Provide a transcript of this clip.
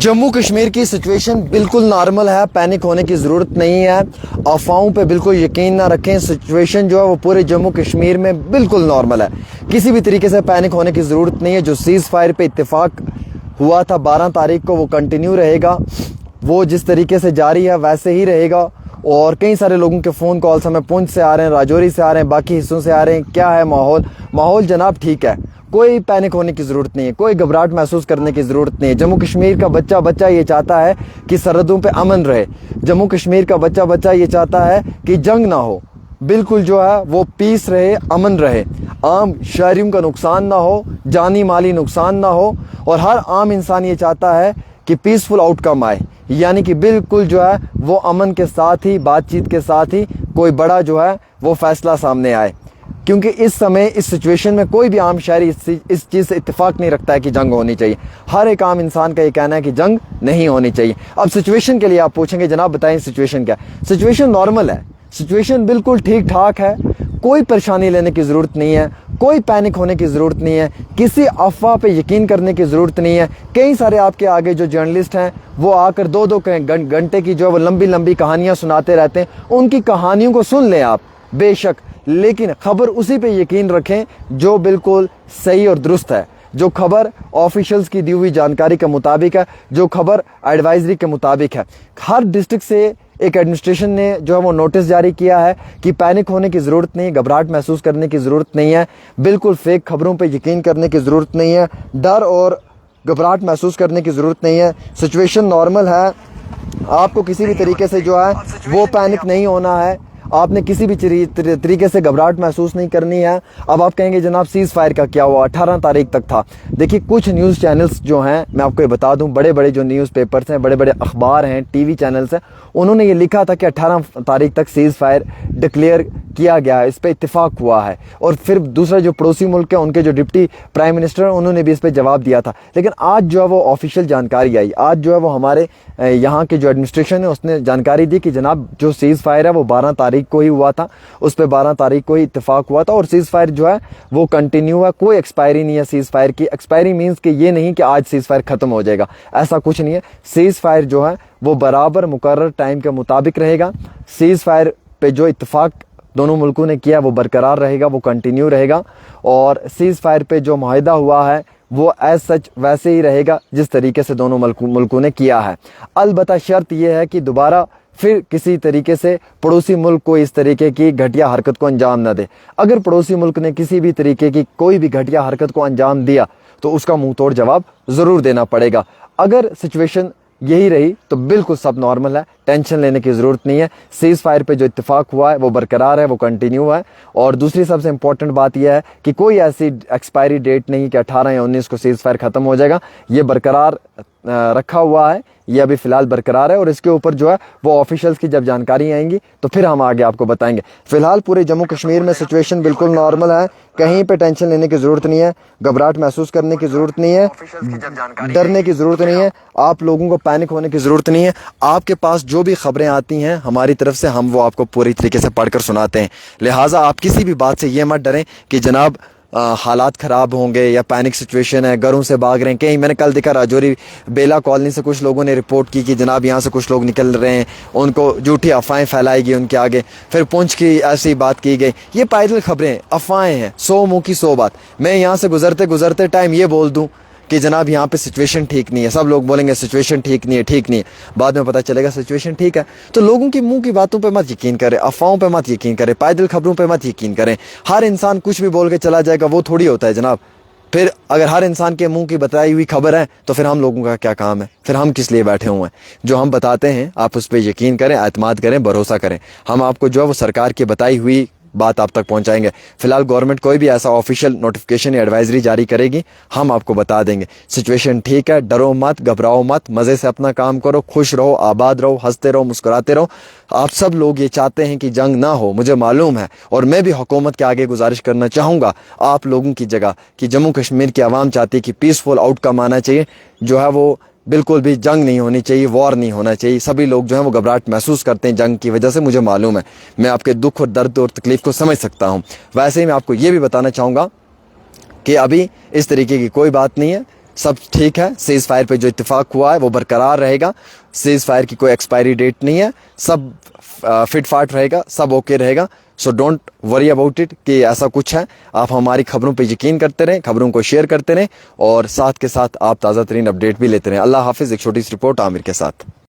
जम्मू कश्मीर की सिचुएशन बिल्कुल नॉर्मल है, पैनिक होने की ज़रूरत नहीं है। अफवाहों पे बिल्कुल यकीन ना रखें। सिचुएशन जो है वो पूरे जम्मू कश्मीर में बिल्कुल नॉर्मल है, किसी भी तरीके से पैनिक होने की ज़रूरत नहीं है। जो सीज़ फायर पे इत्तेफाक हुआ था 12 तारीख को वो कंटिन्यू रहेगा, वो जिस तरीके से जारी है वैसे ही रहेगा। और कई सारे लोगों के फ़ोन कॉल्स हमें पुंछ से आ रहे हैं, राजौरी से आ रहे हैं, बाकी हिस्सों से आ रहे हैं। क्या है माहौल जनाब ठीक है, कोई पैनिक होने की ज़रूरत नहीं है, कोई घबराहट महसूस करने की ज़रूरत नहीं है। जम्मू कश्मीर का बच्चा ये चाहता है कि सरहदों पे अमन रहे। जम्मू कश्मीर का बच्चा ये चाहता है कि जंग ना हो, बिल्कुल जो है वो पीस रहे, अमन रहे, आम शहरियों का नुकसान ना हो, जानी माली नुकसान ना हो। और हर आम इंसान ये चाहता है कि पीसफुल आउटकम आए, यानी कि बिल्कुल जो है वो अमन के साथ ही, बातचीत के साथ ही कोई बड़ा जो है वो फैसला सामने आए। क्योंकि इस समय इस सिचुएशन में कोई भी आम शहरी इस चीज़ से इत्तेफाक नहीं रखता है कि जंग होनी चाहिए। हर एक आम इंसान का ये कहना है कि जंग नहीं होनी चाहिए। अब सिचुएशन के लिए आप पूछेंगे जनाब बताएं सिचुएशन क्या है। सिचुएशन नॉर्मल है, सिचुएशन बिल्कुल ठीक ठाक है, कोई परेशानी लेने की ज़रूरत नहीं है, कोई पैनिक होने की ज़रूरत नहीं है, किसी अफवाह पे यकीन करने की ज़रूरत नहीं है। कई सारे आपके आगे जो जर्नलिस्ट हैं वो आकर दो घंटे की जो वो लंबी लंबी कहानियाँ सुनाते रहते हैं, उनकी कहानियों को सुन लें आप बेशक, लेकिन खबर उसी पे यकीन रखें जो बिल्कुल सही और दुरुस्त है, जो खबर ऑफिशियल्स की दी हुई जानकारी के मुताबिक है, जो खबर एडवाइजरी के मुताबिक है। हर डिस्ट्रिक्ट से एक एडमिनिस्ट्रेशन ने जो है वो नोटिस जारी किया है कि पैनिक होने की ज़रूरत नहीं, घबराहट महसूस करने की ज़रूरत नहीं है, बिल्कुल फेक खबरों पे यकीन करने की ज़रूरत नहीं है, डर और घबराहट महसूस करने की ज़रूरत नहीं है। सिचुएशन नॉर्मल है, आपको किसी भी तरीके से जो है वो पैनिक नहीं होना है, आपने किसी भी तरीके से घबराहट महसूस नहीं करनी है। अब आप कहेंगे जनाब सीज़ फायर का क्या हुआ, 18 तारीख तक था। देखिए कुछ न्यूज़ चैनल्स जो हैं, मैं आपको ये बता दूं, बड़े बड़े जो न्यूज़ पेपर्स हैं, बड़े बड़े अखबार हैं, टीवी चैनल्स हैं, उन्होंने ये लिखा था कि 18 तारीख तक सीज़ फायर डिक्लेयर किया गया है, इस पर इत्तेफाक हुआ है। और फिर दूसरा जो पड़ोसी मुल्क है उनके जो डिप्टी प्राइम मिनिस्टर हैं उन्होंने भी इस पर जवाब दिया था। लेकिन आज जो है वो ऑफिशियल जानकारी आई, आज जो है वो हमारे यहाँ के जो एडमिनिस्ट्रेशन है उसने जानकारी दी कि जनाब जो सीज़ फायर है वो 12 तारीख को ही हुआ था, उस पर 12 तारीख को ही इत्तेफाक हुआ था। और सीज़ फायर जो है वो कंटिन्यू है, कोई एक्सपायरी नहीं है सीज़ फायर की। एक्सपायरी मीन्स कि ये नहीं कि आज सीज़ फायर ख़त्म हो जाएगा, ऐसा कुछ नहीं है। सीज़ फायर जो है वो बराबर मुकर्रर टाइम के मुताबिक रहेगा। सीज़ फायर पे जो इत्तेफाक दोनों मुल्कों ने किया वो बरकरार रहेगा, वो कंटिन्यू रहेगा। और सीज़ फायर पे जो मुआहिदा हुआ है वो एज सच वैसे ही रहेगा जिस तरीके से दोनों मुल्कों ने किया है। अलबत्ता शर्त यह है कि दोबारा फिर किसी तरीके से पड़ोसी मुल्क को इस तरीके की घटिया हरकत को अंजाम न दे। अगर पड़ोसी मुल्क ने किसी भी तरीके की कोई भी घटिया हरकत को अंजाम दिया तो उसका मुंह तोड़ जवाब ज़रूर देना पड़ेगा। अगर सिचुएशन यही रही तो बिल्कुल सब नॉर्मल है, टेंशन लेने की ज़रूरत नहीं है। सीज़ फायर पे जो इत्तेफाक हुआ है वो बरकरार है, वो कंटिन्यू है। और दूसरी सबसे इंपॉर्टेंट बात यह है कि कोई ऐसी एक्सपायरी डेट नहीं कि 18 या 19 को सीज़ फायर ख़त्म हो जाएगा, ये बरकरार रखा हुआ है, ये अभी फ़िलहाल बरकरार है। और इसके ऊपर जो है वो ऑफिशियल्स की जब जानकारी आएंगी तो फिर हम आगे आपको बताएंगे। फ़िलहाल पूरे जम्मू कश्मीर में सिचुएशन बिल्कुल नॉर्मल है, कहीं पे टेंशन लेने की ज़रूरत नहीं है, घबराहट महसूस करने की ज़रूरत नहीं है, डरने की ज़रूरत नहीं है, आप लोगों को पैनिक होने की ज़रूरत नहीं है। आपके पास जो भी खबरें आती हैं हमारी तरफ से हम वो आपको पूरी तरीके से पढ़कर सुनाते हैं। लिहाजा आप किसी भी बात से ये मत डरें कि जनाब हालात ख़राब होंगे या पैनिक सिचुएशन है, घरों से भाग रहे हैं। कहीं मैंने कल देखा राजौरी बेला कॉलोनी से कुछ लोगों ने रिपोर्ट की कि जनाब यहाँ से कुछ लोग निकल रहे हैं, उनको झूठी अफवाहें फैलाई गई उनके आगे। फिर पुंछ की ऐसी बात की गई। ये पैदल खबरें, अफवाहें हैं, 100 मुँह की 100 बात। मैं यहाँ से गुजरते टाइम ये बोल दूँ कि जनाब यहाँ पे सिचुएशन ठीक नहीं है, सब लोग बोलेंगे सिचुएशन ठीक नहीं है, ठीक नहीं है, बाद में पता चलेगा सिचुएशन ठीक है। तो लोगों की मुंह की बातों पे मत यकीन करें, अफवाहों पे मत यकीन करें, पैदल खबरों पे मत यकीन करें। हर इंसान कुछ भी बोल के चला जाएगा वो थोड़ी होता है जनाब। फिर अगर हर इंसान के मुंह की बताई हुई खबर है तो फिर हम लोगों का क्या काम है, फिर हम किस लिए बैठे हुए हैं। जो हम बताते हैं आप उस पर यकीन करें, एतमाद करें, भरोसा करें। हम आपको जो है वो सरकार की बताई हुई बात आप तक पहुंचाएंगे। फिलहाल गवर्नमेंट कोई भी ऐसा ऑफिशियल नोटिफिकेशन या एडवाइजरी जारी करेगी हम आपको बता देंगे। सिचुएशन ठीक है, डरो मत, घबराओ मत, मज़े से अपना काम करो, खुश रहो, आबाद रहो, हंसते रहो, मुस्कुराते रहो। आप सब लोग ये चाहते हैं कि जंग ना हो, मुझे मालूम है। और मैं भी हुकूमत के आगे गुजारिश करना चाहूँगा आप लोगों की जगह कि जम्मू कश्मीर की आवाम चाहती है कि पीसफुल आउटकम आना चाहिए, जो है वो बिल्कुल भी जंग नहीं होनी चाहिए, वॉर नहीं होना चाहिए। सभी लोग जो हैं वो घबराहट महसूस करते हैं जंग की वजह से, मुझे मालूम है। मैं आपके दुख और दर्द और तकलीफ़ को समझ सकता हूँ। वैसे ही मैं आपको ये भी बताना चाहूँगा कि अभी इस तरीके की कोई बात नहीं है। सब ठीक है, सीज फायर पे जो इत्तेफाक हुआ है वो बरकरार रहेगा, सीज फायर की कोई एक्सपायरी डेट नहीं है, सब फिट फाट रहेगा, सब ओके रहेगा। So don't worry about it कि ऐसा कुछ है। आप हमारी खबरों पे यकीन करते रहें, खबरों को शेयर करते रहें और साथ के साथ आप ताज़ा तरीन अपडेट भी लेते रहें। अल्लाह हाफिज़। एक छोटी सी रिपोर्ट आमिर के साथ।